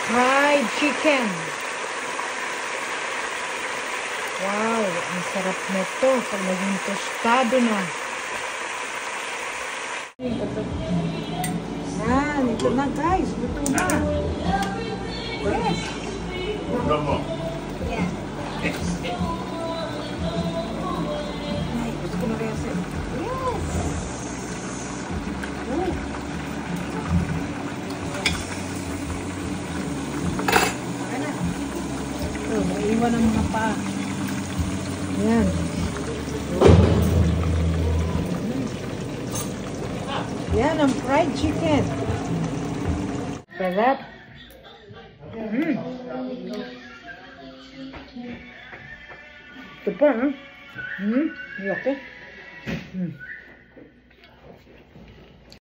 Fried chicken. Wow, ang sarap nito pag naging tostado na. Yan, ito na guys. Luto na. Yes. Yeah. Ay, gusto ko na rin sa... Yes. Oh, naiiwan ang mga paa. Yan. Yan ang fried chicken. Sarap. Ito pa, ha? Laki.